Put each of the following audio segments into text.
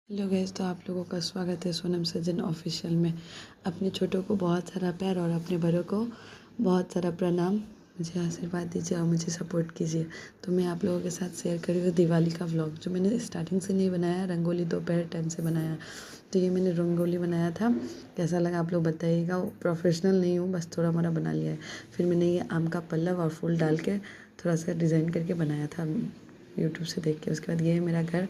Hello guys, तो आप लोगों का स्वागत है सोनम सज्जन ऑफिशियल में। अपने छोटों को बहुत सारा प्यार और अपने बड़ों को बहुत सारा प्रणाम। मुझे आशीर्वाद दीजिए और मुझे सपोर्ट कीजिए। तो मैं आप लोगों के साथ शेयर करी हूँ दिवाली का व्लॉग, जो मैंने स्टार्टिंग से नहीं बनाया। रंगोली दोपहर टाइम से बनाया। तो ये मैंने रंगोली बनाया था, कैसा लगा आप लोग बताइएगा। प्रोफेशनल नहीं हूँ, बस थोड़ा मोड़ा बना लिया है। फिर मैंने ये आम का पल्लव और फूल डाल के थोड़ा सा डिज़ाइन करके बनाया था यूट्यूब से देख के। उसके बाद ये है मेरा घर।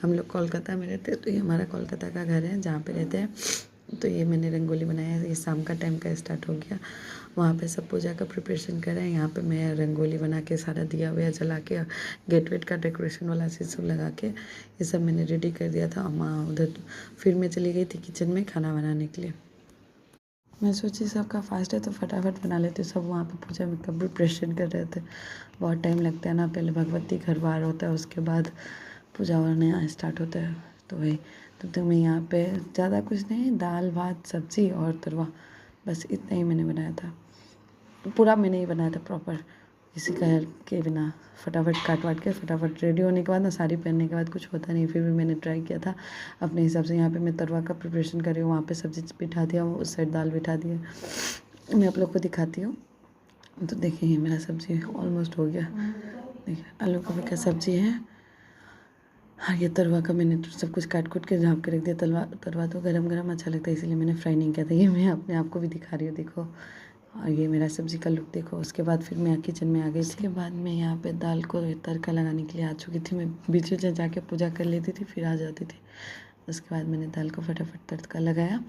हम लोग कोलकाता में रहते हैं, तो ये हमारा कोलकाता का घर है जहाँ पे रहते हैं। तो ये मैंने रंगोली बनाया है। ये शाम का टाइम का स्टार्ट हो गया। वहाँ पे सब पूजा का प्रिपरेशन कर रहे हैं। यहाँ पे मैं रंगोली बना के सारा दिया हुआ जला के गेट वेट का डेकोरेशन वाला चीज़ सब लगा के ये सब मैंने रेडी कर दिया था। माँ उधर, फिर मैं चली गई थी किचन में खाना बनाने के लिए। मैं सोची सबका फास्ट है तो फटाफट बना लेती हूँ। सब वहाँ पे पूजा में कब प्रिपरेशन कर रहे थे। बहुत टाइम लगता है ना, पहले भगवती घर बार होता है, उसके बाद पूजा होना स्टार्ट होता है। तो वही तब तक मैं यहाँ पे ज़्यादा कुछ नहीं, दाल भात सब्ज़ी और तरुआ, बस इतना ही मैंने बनाया था। पूरा मैंने ही बनाया था प्रॉपर, किसी का हेल्प के बिना। फटाफट काट वाट के फटाफट रेडी होने के बाद ना, साड़ी पहनने के बाद कुछ होता नहीं। फिर भी मैंने ट्राई किया था अपने हिसाब से। यहाँ पे मैं तरुआ का प्रिपरेशन कर रही हूँ, वहाँ पे सब्ज़ी बिठा दिया, उस साइड दाल बिठा दिया। मैं आप लोग को दिखाती हूँ। तो देखिए ये मेरा सब्ज़ी ऑलमोस्ट हो गया। देखिए आलू गोभी का सब्ज़ी है। हाँ, ये तरुआ का मैंने तो सब कुछ काट कूट के झाँप के रख दिया। तरुआ तो गरम गरम अच्छा लगता है, इसलिए मैंने फ्राई नहीं किया था। ये मैं अपने आप को भी दिखा रही हूँ, देखो। और ये मेरा सब्ज़ी का लुक देखो। उसके बाद फिर मैं किचन में आ गई। उसके बाद मैं यहाँ पे दाल को तड़का लगाने के लिए आ चुकी थी। मैं बीच में जाके पूजा कर लेती थी, फिर आ जाती थी। उसके बाद मैंने दाल को फटाफट तड़का लगाया।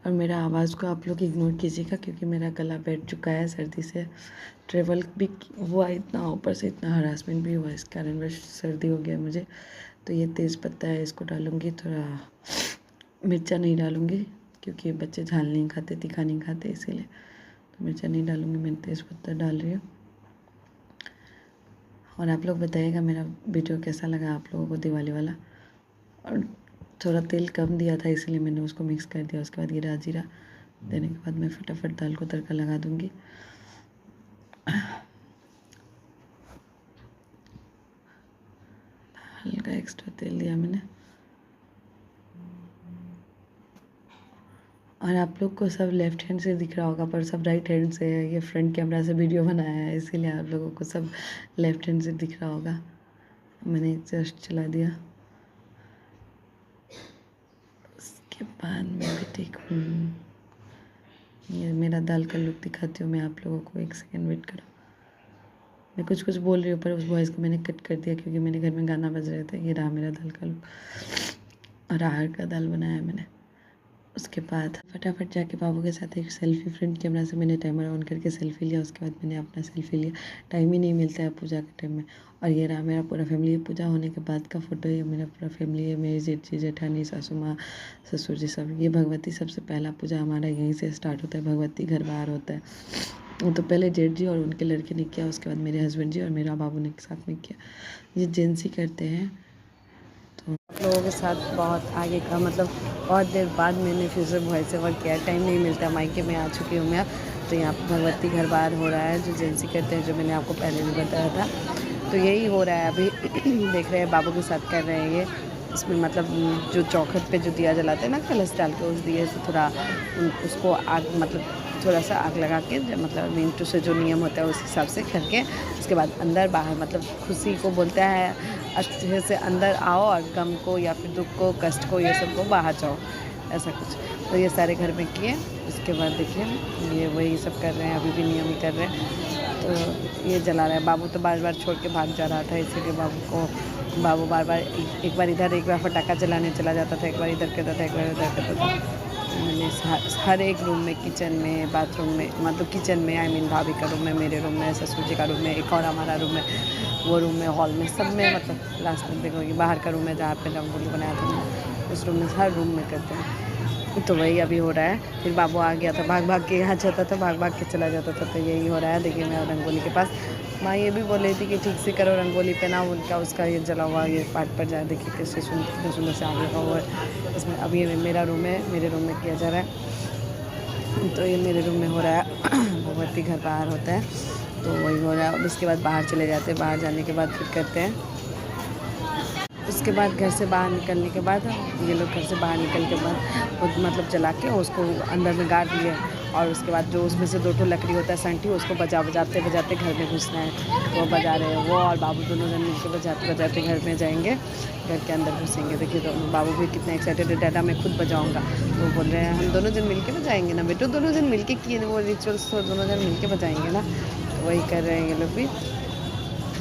और मेरा आवाज़ को आप लोग इग्नोर कीजिएगा, क्योंकि मेरा गला बैठ चुका है सर्दी से। ट्रेवल भी हुआ इतना, ऊपर से इतना हरासमेंट भी हुआ, इस कारण बस सर्दी हो गया मुझे। तो ये तेज़ पत्ता है, इसको डालूँगी। थोड़ा मिर्चा नहीं डालूँगी, क्योंकि बच्चे झाल नहीं खाते, तीखा नहीं खाते, इसीलिए तो मिर्चा नहीं डालूँगी। मैं तेज़ पत्ता डाल रही हूँ। और आप लोग बताइएगा मेरा वीडियो कैसा लगा आप लोगों को, दिवाली वाला। और थोड़ा तेल कम दिया था, इसलिए मैंने उसको मिक्स कर दिया। उसके बाद ये जीरा देने के बाद मैं फटाफट दाल को तड़का लगा दूँगी। हल्का एक्स्ट्रा तेल दिया मैंने। और आप लोग को सब लेफ्ट हैंड से दिख रहा होगा, पर सब राइट हैंड से है। ये फ्रंट कैमरा से वीडियो बनाया है, इसीलिए आप लोगों को सब लेफ्ट हैंड से दिख रहा होगा। मैंने जस्ट चला दिया। उसके बाद मैं भी ठीक हूँ। ये मेरा दाल का लुक दिखाती हूँ मैं आप लोगों को, एक सेकेंड वेट करो। मैं कुछ कुछ बोल रही हूँ, पर उस वॉइस को मैंने कट कर दिया, क्योंकि मेरे घर में गाना बज रहे थे। ये रहा मेरा दाल का लुक। और अरहर का दाल बनाया मैंने। उसके बाद फटाफट जाके बाबू के साथ एक सेल्फ़ी, फ्रंट कैमरा से मैंने टाइमर ऑन करके सेल्फ़ी लिया। उसके बाद मैंने अपना सेल्फ़ी लिया। टाइम ही नहीं मिलता है पूजा के टाइम में। और ये रहा मेरा पूरा फैमिली। पूजा होने के बाद का फ़ोटो, ये मेरा पूरा फैमिली है। मेरी जेठ जी, जेठानी, सासू माँ, ससुर जी, सब। ये भगवती, सबसे पहला पूजा हमारा यहीं से स्टार्ट होता है। भगवती घर बाहर होता है। तो पहले जेठ जी और उनके लड़के ने किया, उसके बाद मेरे हस्बैंड जी और मेरा बाबू ने साथ में किया। ये जेंट्स ही करते हैं। तो आप लोगों के साथ बहुत आगे का, मतलब बहुत देर बाद मैंने फिर से वॉइस ओवर किया। टाइम नहीं मिलता, मायके में आ चुकी हूँ मैं। तो यहाँ पर भगवती घर बार हो रहा है, जो जेंट्स ही करते हैं, जो मैंने आपको पहले भी बताया था। तो यही हो रहा है अभी। देख रहे हैं बाबू के साथ कर रहे हैं ये। इसमें मतलब जो चौखट पे जो दिया जलाते हैं ना, कलश डाल के, उस दिए से थोड़ा उसको आग, मतलब थोड़ा सा आग लगा के, मतलब मिनटों से जो नियम होता है उस हिसाब से करके, उसके बाद अंदर बाहर, मतलब खुशी को बोलता है अच्छे से अंदर आओ, और गम को या फिर दुख को, कष्ट को, ये सब को बाहर जाओ, ऐसा कुछ। तो ये सारे घर में किए। उसके बाद देखिए ये वही सब कर रहे हैं, अभी भी नियम ही कर रहे हैं। तो ये जला रहा है। बाबू तो बार बार छोड़ के भाग जा रहा था, इसीलिए बाबू बार बार एक बार इधर, एक बार पटाखा चलाने चला जाता था, एक बार इधर करता था, एक बार उधर करता था। मैंने हर एक रूम में, किचन में, बाथरूम में, मतलब किचन में, आई मीन भाभी का रूम में, मेरे रूम में, ससुर जी का रूम में, एक और हमारा रूम है, वो रूम में, हॉल में, सब में, मतलब लास्ट में देखोगे बाहर का रूम है जहाँ पे रंगोली बनाया था मैंने, उस रूम में, हर रूम में करते हैं। तो वही अभी हो रहा है। फिर बाबू आ गया था, भाग भाग के यहाँ जाता था, भाग भाग के चला जाता था। तो यही हो रहा है। देखिए मैं रंगोली के पास, माँ ये भी बोल रही थी कि ठीक से करो रंगोली पे ना, उनका उसका ये जला हुआ ये पार्ट पर जाए। देखिए कितने सुंदर से आग लगा हुआ है इसमें। अभी मेरा रूम है, मेरे रूम में किया जा रहा है। तो ये मेरे रूम में हो रहा है। भगवती घर बाहर होता है, तो वही हो रहा है। उसके बाद बाहर चले जाते हैं, बाहर जाने के बाद फिर करते हैं। उसके उसके बाद घर से बाहर निकलने के बाद ये लोग घर से बाहर निकल के बाद वो मतलब जला के उसको अंदर में गाड़ दिए। और उसके बाद जो उसमें से 2 लकड़ी होता है संठी, उसको बजाते बजाते घर में घुसना है। तो वो बजा रहे हैं, वो और बाबू दोनों जन मिलकर बजाते बजाते घर में जाएंगे, घर के अंदर घुसेंगे। देखिए दोनों बाबू भी कितना एक्साइटेड है, डैडा मैं खुद बजाऊँगा। तो वो बोल रहे हैं हम दोनों जन मिल के बजाएँगे ना बेटो, दोनों जन मिल के किए वो रिचुअल्स, तो दोनों जन मिल के बजाएँगे ना। तो वही कर रहे हैं ये लोग भी।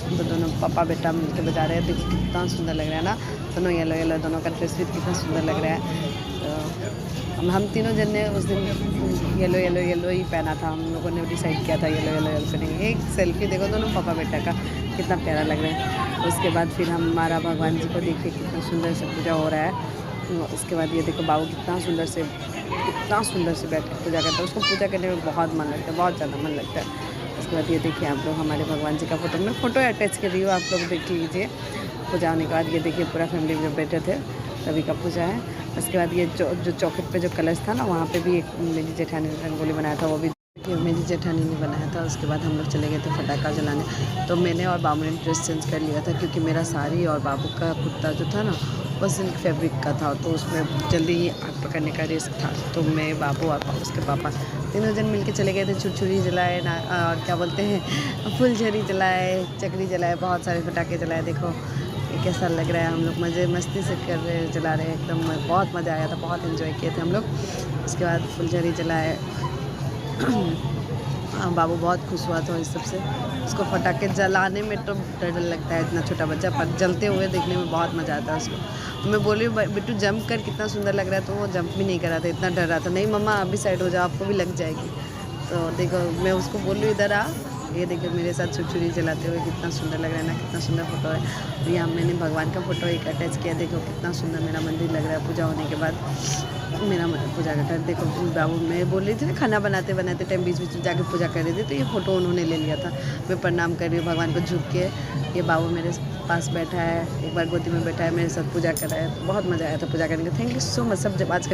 तो दोनों पापा बेटा मिलके बजा रहे हैं। देखिए कितना सुंदर लग रहा है ना, दोनों येलो येलो, दोनों का ड्रेस भी कितना सुंदर लग रहा है। तो हम तीनों जन ने उस दिन येलो येलो येलो ही पहना था, हम लोगों ने डिसाइड किया था येलो येलो येलो पहनेंगे। एक सेल्फी देखो दोनों पापा बेटा का, कितना प्यारा लग रहा है। उसके बाद फिर हमारा भगवान जी को देखिए कितना सुंदर से पूजा हो रहा है। उसके बाद ये देखो बाबू कितना सुंदर से बैठ कर पूजा करता है। उसको पूजा करने में बहुत मन लगता है, बहुत ज़्यादा मन लगता है। उसके बाद ये देखिए आप लोग हमारे भगवान जी का फ़ोटो, मैं फ़ोटो अटैच कर रही हूँ, आप लोग देख लीजिए। पूजा होने के बाद ये देखिए पूरा फैमिली जो बैठे थे तभी का पूजा है। उसके बाद ये जो चौखट पे जो कलश था ना, वहाँ पे भी एक मेरी जेठानी ने रंगोली बनाया था, वो भी मेरी जेठानी ने बनाया था। उसके बाद हम लोग चले गए थे पटाखा जलाने। तो मैंने और बाबू ने ड्रेस चेंज कर लिया था, क्योंकि मेरा साड़ी और बाबू का कुर्ता जो था ना वो सिल्क फैब्रिक का था, तो उसमें जल्दी ही आग पकड़ने का रिस्क था। तो मैं, बाबू और उसके पापा तीनों जन मिलके चले गए थे। छुरछुरी जलाए ना, और क्या बोलते हैं, फुलझड़ी जलाए, चकरी जलाए, बहुत सारे पटाखे जलाए। देखो ये कैसा लग रहा है, हम लोग मज़े मस्ती से कर रहे जला रहे हैं, एकदम बहुत मज़ा आया था, बहुत इन्जॉय किए थे हम लोग। उसके बाद फुलझड़ी जलाए। बाबू बहुत खुश हुआ था इस सब से। उसको पटाखे जलाने में तो डर लगता है, इतना छोटा बच्चा, पर जलते हुए देखने में बहुत मज़ा आता है उसको। तो मैं बोल रही हूँ बिट्टू जंप कर, कितना सुंदर लग रहा है, तो वो जंप भी नहीं कर रहा था, इतना डर रहा था। नहीं मम्मा आप भी साइड हो जाओ, आपको भी लग जाएगी। तो देखो मैं उसको बोल रही हूँ इधर आ, ये देखिए मेरे साथ छुरछुरी जलाते हुए, कितना सुंदर लग रहा है ना, कितना सुंदर फ़ोटो है। तो यहाँ मैंने भगवान का फ़ोटो एक अटैच किया, देखो कितना सुंदर मेरा मंदिर लग रहा है पूजा होने के बाद। मेरा पूजा का टाइम देखो, बाबू मैं बोल रही थी ना, खाना बनाते बनाते टाइम बीच बीच में जाके पूजा कर रही थी, तो ये फ़ोटो उन्होंने ले लिया था। मैं प्रणाम कर रही हूँ भगवान को झुक के। ये बाबू मेरे पास बैठा है, एक बार गोदी में बैठा है, मेरे साथ पूजा कर रहा है। बहुत मज़ा आया था पूजा करने का। थैंक यू सो मच सब जब आज